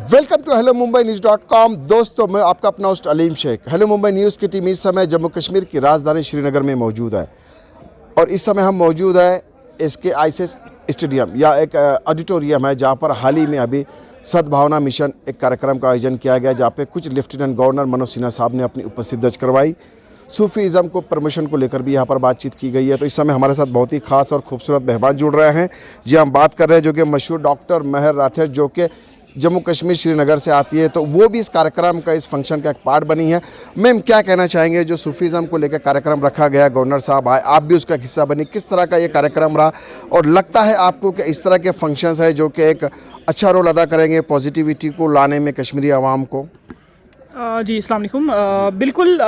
Welcome to hello Mumbai न्यूज़.com। दोस्तों, मैं आपका अपना host Aleem Shaikh. Hello Mumbai news की टीम इस समय जम्मू कश्मीर की राजधानी श्रीनगर में मौजूद है और इस समय हम मौजूद है इसके आईसीएस स्टेडियम या एक ऑडिटोरियम है जहां पर हाल ही में अभी सद्भावना मिशन एक कार्यक्रम का आयोजन किया गया, जहां पे कुछ लेफ्टिनेंट गवर्नर मनोज सिन्हा साहब ने अपनी उपस्थिति दर्ज करवाई। सूफीज़म को प्रमोशन को लेकर भी यहाँ पर बातचीत की गई है। तो इस समय हमारे साथ बहुत ही खास और खूबसूरत मेहमान जुड़ रहे हैं जी। हम बात कर रहे हैं जो कि मशहूर डॉक्टर महर राठेर, जो कि जम्मू कश्मीर श्रीनगर से आती है, तो वो भी इस कार्यक्रम का, इस फंक्शन का एक पार्ट बनी है। मैम, क्या कहना चाहेंगे जो सूफीज़म को लेकर कार्यक्रम रखा गया, गवर्नर साहब आए, आप भी उसका हिस्सा बनी, किस तरह का ये कार्यक्रम रहा और लगता है आपको कि इस तरह के फंक्शंस है जो कि एक अच्छा रोल अदा करेंगे पॉजिटिविटी को लाने में कश्मीरी आवाम को? जी, अस्सलाम वालेकुम। बिल्कुल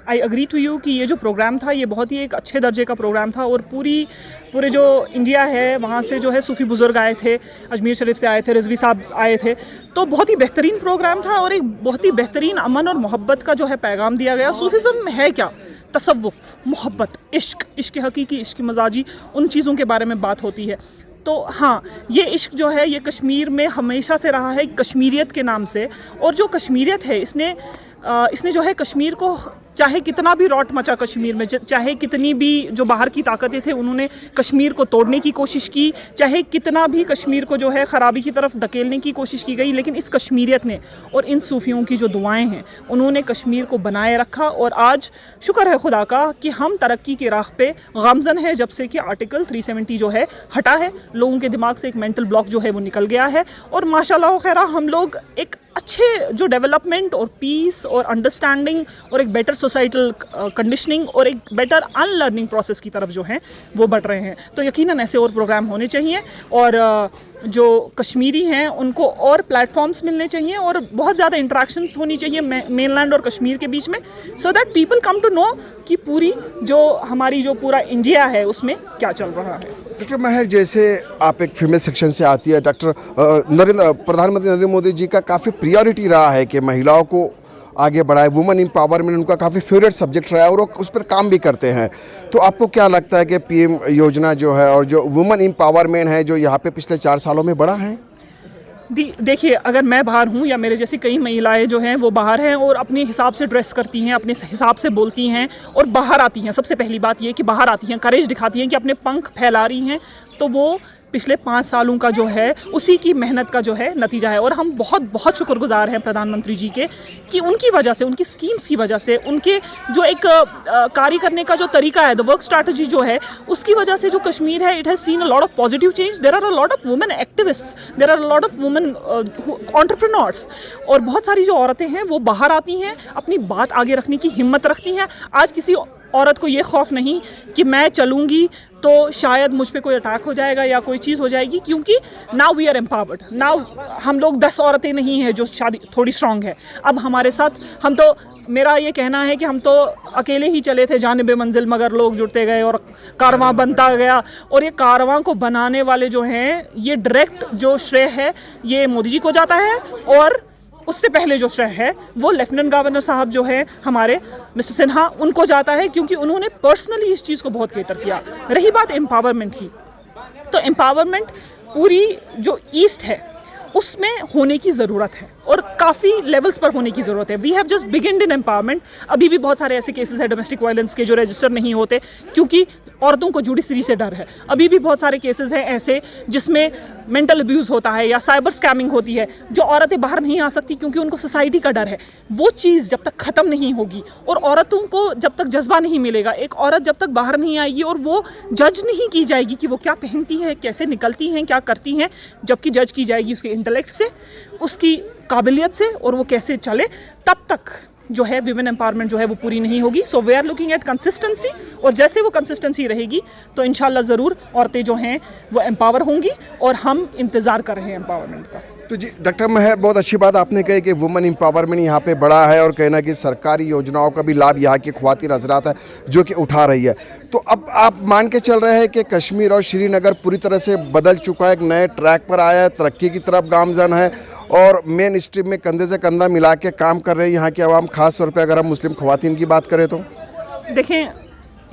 आई अग्री टू यू कि ये जो प्रोग्राम था ये बहुत ही एक अच्छे दर्जे का प्रोग्राम था और पूरे जो इंडिया है वहाँ से जो है सूफ़ी बुज़ुर्ग आए थे, अजमेर शरीफ से आए थे, रिजवी साहब आए थे। तो बहुत ही बेहतरीन प्रोग्राम था और एक बहुत ही बेहतरीन अमन और मोहब्बत का जो है पैगाम दिया गया। सूफीज़म है क्या? तसव्वुफ़, मोहब्बत, इश्क हकीकी, इश्क मजाजी, उन चीज़ों के बारे में बात होती है। तो हाँ, ये इश्क जो है ये कश्मीर में हमेशा से रहा है कश्मीरियत के नाम से। और जो कश्मीरियत है इसने जो है कश्मीर को, चाहे कितना भी रॉट मचा कश्मीर में, चाहे कितनी भी जो बाहर की ताकतें थे उन्होंने कश्मीर को तोड़ने की कोशिश की, चाहे कितना भी कश्मीर को जो है ख़राबी की तरफ धकेलने की कोशिश की गई, लेकिन इस कश्मीरियत ने और इन सूफियों की जो दुआएं हैं उन्होंने कश्मीर को बनाए रखा। और आज शुक्र है खुदा का कि हम तरक्की की राह पे गामजन है जब से कि आर्टिकल 370 जो है हटा है, लोगों के दिमाग से एक मेंटल ब्लॉक जो है वो निकल गया है। और माशाल्लाह खैरा हम लोग एक अच्छे जो डेवलपमेंट और पीस और अंडरस्टैंडिंग और एक बेटर सोसाइटल कंडीशनिंग और एक बेटर अनलर्निंग प्रोसेस की तरफ जो है वो बढ़ रहे हैं। तो यकीनन ऐसे और प्रोग्राम होने चाहिए और जो कश्मीरी हैं उनको और प्लेटफॉर्म्स मिलने चाहिए और बहुत ज़्यादा इंटरेक्शंस होनी चाहिए मेनलैंड और कश्मीर के बीच में, so that people come to know कि पूरी जो हमारी जो पूरा इंडिया है उसमें क्या चल रहा है। डॉक्टर महर, जैसे आप एक फीमेल सेक्शन से आती है, प्रधानमंत्री नरेंद्र मोदी जी का काफ़ी प्रियोरिटी रहा है कि महिलाओं को आगे बढ़ाए, वुमेन एम्पावरमेंट उनका काफ़ी फेवरेट सब्जेक्ट रहा है और वो उस पर काम भी करते हैं। तो आपको क्या लगता है कि पीएम योजना जो है और जो वुमेन एम्पावरमेंट है जो यहाँ पे पिछले 4 सालों में बढ़ा है? देखिए, अगर मैं बाहर हूँ या मेरे जैसी कई महिलाएं जो हैं वो बाहर हैं और अपने हिसाब से ड्रेस करती हैं, अपने हिसाब से बोलती हैं और बाहर आती हैं। सबसे पहली बात ये कि बाहर आती हैं, करेज दिखाती हैं कि अपने पंख फैला रही हैं, तो वो पिछले 5 सालों का जो है उसी की मेहनत का जो है नतीजा है। और हम बहुत बहुत शुक्रगुजार हैं प्रधानमंत्री जी के कि उनकी वजह से, उनकी स्कीम्स की वजह से, उनके जो एक कार्य करने का जो तरीका है, द वर्क स्ट्रैटेजी जो है, उसकी वजह से जो कश्मीर है it has seen a lot of positive change. There are a lot of women activists, there are a lot of women entrepreneurs और बहुत सारी जो औरतें हैं वो बाहर आती हैं, अपनी बात आगे रखने की हिम्मत रखती हैं। आज किसी औरत को ये खौफ नहीं कि मैं चलूँगी तो शायद मुझ पे कोई अटैक हो जाएगा या कोई चीज़ हो जाएगी, क्योंकि now we are empowered. Now हम लोग 10 औरतें नहीं हैं जो शादी थोड़ी स्ट्रांग है। अब हमारे साथ हम तो, मेरा ये कहना है कि हम तो अकेले ही चले थे जानिबे मंजिल, मगर लोग जुड़ते गए और कारवां बनता गया। और ये कारवां को बनाने वाले जो हैं, ये डायरेक्ट जो श्रेय है ये मोदी जी को जाता है और उससे पहले जो श्रेय है वो लेफ्टिनेंट गवर्नर साहब जो है हमारे मिस्टर सिन्हा, उनको जाता है, क्योंकि उन्होंने पर्सनली इस चीज़ को बहुत केटर किया। रही बात एम्पावरमेंट की, तो एम्पावरमेंट पूरी जो ईस्ट है उसमें होने की ज़रूरत है और काफ़ी लेवल्स पर होने की ज़रूरत है। We have just beginned in empowerment. अभी भी बहुत सारे ऐसे केसेस हैं डोमेस्टिक वायलेंस के जो रजिस्टर नहीं होते क्योंकि औरतों को जुडिशरी से डर है। अभी भी बहुत सारे केसेस हैं ऐसे जिसमें मेंटल अब्यूज़ होता है या साइबर स्कैमिंग होती है, जो औरतें बाहर नहीं आ सकती क्योंकि उनको सोसाइटी का डर है। वो चीज़ जब तक ख़त्म नहीं होगी और औरतों को जब तक जज्बा नहीं मिलेगा, एक औरत जब तक बाहर नहीं आएगी और वो जज नहीं की जाएगी कि वो क्या पहनती है, कैसे निकलती हैं, क्या करती हैं, जबकि जज की जाएगी उसके इंटेलेक्ट से, उसकी काबिलियत से और वो कैसे चले, तब तक जो है विमेन एम्पावरमेंट जो है वो पूरी नहीं होगी। So we are looking at consistency और जैसे वो कंसिस्टेंसी रहेगी तो इंशाल्लाह ज़रूर औरतें जो हैं वो एम्पावर होंगी और हम इंतज़ार कर रहे हैं एम्पावरमेंट का। तो जी डॉक्टर महर, बहुत अच्छी बात आपने कही कि वुमेन एम्पावरमेंट यहाँ पे बड़ा है और कहना कि सरकारी योजनाओं का भी लाभ यहाँ की ख्वातीन हजरात है जो कि उठा रही है। तो अब आप मान के चल रहे हैं कि कश्मीर और श्रीनगर पूरी तरह से बदल चुका है, एक नए ट्रैक पर आया है, तरक्की की तरफ गामजन है और मेन स्ट्रीम में कंधे से कंधा मिला के काम कर रहे हैं यहाँ की आवाम, खास तौर पर अगर हम मुस्लिम ख्वातीन की बात करें तो? देखें,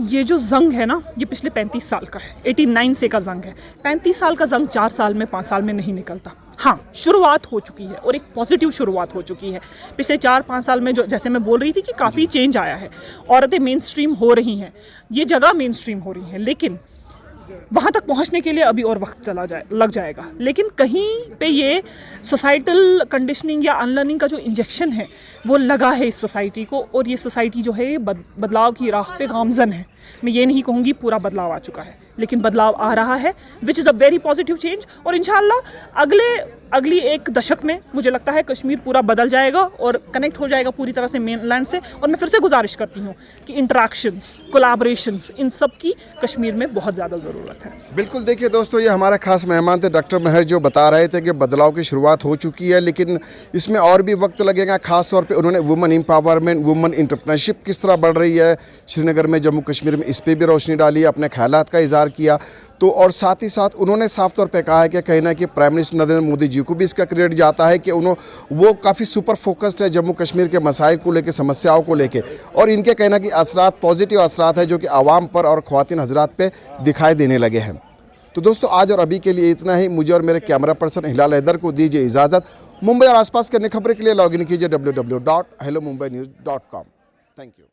ये जो जंग है ना, ये पिछले 35 साल का है, 89 से का जंग है। 35 साल का जंग 4 साल में 5 साल में नहीं निकलता। हाँ, शुरुआत हो चुकी है और एक पॉजिटिव शुरुआत हो चुकी है। पिछले 4-5 साल में जो, जैसे मैं बोल रही थी कि काफ़ी चेंज आया है, औरतें मेन स्ट्रीम हो रही हैं, ये जगह मेन स्ट्रीम हो रही हैं, लेकिन वहाँ तक पहुँचने के लिए अभी और वक्त लग जाएगा। लेकिन कहीं पे ये सोसाइटल कंडीशनिंग या अनलर्निंग का जो इंजेक्शन है वो लगा है इस सोसाइटी को, और ये सोसाइटी जो है बदलाव की राह पे गामजन है। मैं ये नहीं कहूँगी पूरा बदलाव आ चुका है, लेकिन बदलाव आ रहा है, which is a very positive change. और इंशाल्लाह अगली एक दशक में मुझे लगता है कश्मीर पूरा बदल जाएगा और कनेक्ट हो जाएगा पूरी तरह से मेनलैंड से। और मैं फिर से गुजारिश करती हूँ कि इंटरेक्शंस, कोलैबोरेशंस, इन सब की कश्मीर में बहुत ज़्यादा ज़रूरत है। बिल्कुल, देखिए दोस्तों, ये हमारे खास मेहमान थे डॉक्टर महर, जो बता रहे थे कि बदलाव की शुरुआत हो चुकी है, लेकिन इसमें और भी वक्त लगेगा। खास तौर पे उन्होंने वुमेन एम्पावरमेंट, वुमेन इंटरप्रेन्योरशिप किस तरह बढ़ रही है श्रीनगर में, जम्मू कश्मीर में, इस पर भी रोशनी डाली, अपने ख्यालात का इजहार किया। तो और साथ ही साथ उन्होंने साफ तौर पे कहा है कि कहीं ना कि प्राइम मिनिस्टर नरेंद्र मोदी जी को भी इसका क्रेडिट जाता है कि वो काफ़ी सुपर फोकस्ड है जम्मू कश्मीर के मसाइल को लेके, समस्याओं को लेके, और इनके कहना कि असरात, पॉजिटिव असरात है जो कि आवाम पर और ख्वातीन हजरात पे दिखाई देने लगे हैं। तो दोस्तों, आज और अभी के लिए इतना ही। मुझे और मेरे कैमरा पर्सन हिलाल हैदर को दीजिए इजाज़त। मुंबई और आसपास के अन्य खबरों के लिए लॉगिन कीजिए www.hellomumbai.news.com। Thank you.